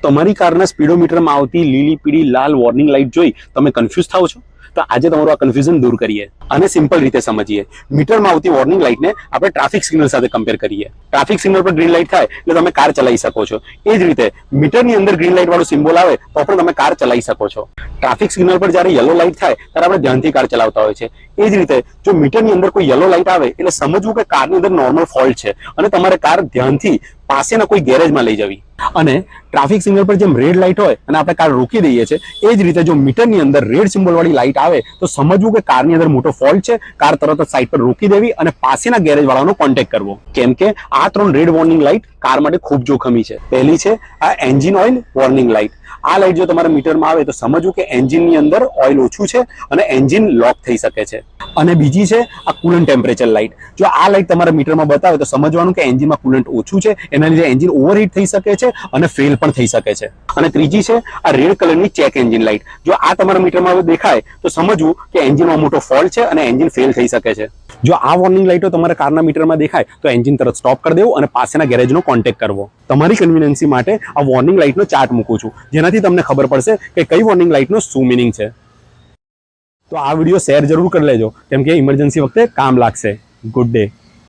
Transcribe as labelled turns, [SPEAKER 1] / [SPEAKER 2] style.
[SPEAKER 1] તમારી કારના સ્પીડોમીટરમાં આવતી લીલી પીળી લાલ વોર્નિંગ લાઇટ જોઈ તમે કન્ફ્યુઝ થાઓ છો? તો આજે તમારું આ કન્ફ્યુઝન દૂર કરીએ અને સિમ્પલ રીતે સમજીએ. મીટરમાં આવતી વોર્નિંગ લાઇટને આપણે ટ્રાફિક સિગ્નલ સાથે કમ્પેર કરીએ. ટ્રાફિક સિગ્નલ પર ગ્રીન લાઇટ થાય એટલે તમે કાર ચલાવી શકો છો. એ જ રીતે મીટરની અંદર ગ્રીન લાઇટ વાળો સિમ્બોલ આવે તો પણ તમે કાર ચલાવી શકો છો. ટ્રાફિક સિગ્નલ પર જ્યારે યલો લાઇટ થાય ત્યારે આપણે ધ્યાનથી કાર ચલાવતા હોય છે. એ જ રીતે જો મીટરની અંદર કોઈ યલો લાઇટ આવે એટલે સમજવું કે કારની અંદર નોર્મલ ફોલ્ટ છે અને તમારે કાર ધ્યાનથી પાસેના કોઈ ગેરેજમાં લઈ જવી. અને ટ્રાફિક સિગ્નલ પર જેમ રેડ લાઇટ હોય અને આપણે કાર રોકી દઈએ છીએ, એ જ રીતે જો મીટરની અંદર રેડ સિમ્બોલ વાળી લાઇટ આવે તો સમજવું કે કારની અંદર મોટો ફોલ્ટ છે, કાર તરત જ સાઈડ પર રોકી દેવી અને પાસેના ગેરેજ વાળાનો કોન્ટેક્ટ કરવો. કેમ કે આ 3 રેડ વોર્નિંગ લાઇટ કાર માટે ખૂબ જોખમી છે. પહેલી છે આ એન્જિન ઓઇલ વોર્નિંગ લાઇટ. આ લાઇટ જો તમારા મીટરમાં આવે તો સમજવું કે એન્જિનની અંદર ઓઇલ ઓછું છે અને એન્જિન લોક થઈ શકે છે. અને બીજી છે આ કુલન્ટ ટેમ્પરેચર લાઇટ. જો આ લાઇટ તમારા મીટરમાં બતાવે તો સમજવાનું કે એન્જિનમાં કુલન્ટ ઓછું છે, એના લીધે એન્જિન ઓવરહીટ થઈ શકે છે અને ફેલ પણ થઈ શકે છે. અને ત્રીજી છે આ રેડ કલરની ચેક એન્જિન લાઇટ. જો આ તમારા મીટરમાં દેખાય તો સમજવું કે એન્જિનમાં મોટો ફોલ્ટ છે અને એન્જિન ફેલ થઈ શકે છે. જો આ વોર્નિંગ લાઇટો તમારા કારના મીટરમાં દેખાય તો એન્જિન તરત સ્ટોપ કરી દેવું અને પાસેના ગેરેજનો કોન્ટેક્ટ કરવો. તમારી કન્વીનિયન્સી માટે આ વોર્નિંગ લાઇટનો ચાર્ટ મૂકું છું, જેનાથી તમને ખબર પડશે કે કઈ વોર્નિંગ લાઇટનો શું મિનિંગ છે. તો આ વિડીયો શેર જરૂર કરી લેજો, કેમ કે ઇમરજન્સી વખતે કામ લાગશે. Good day.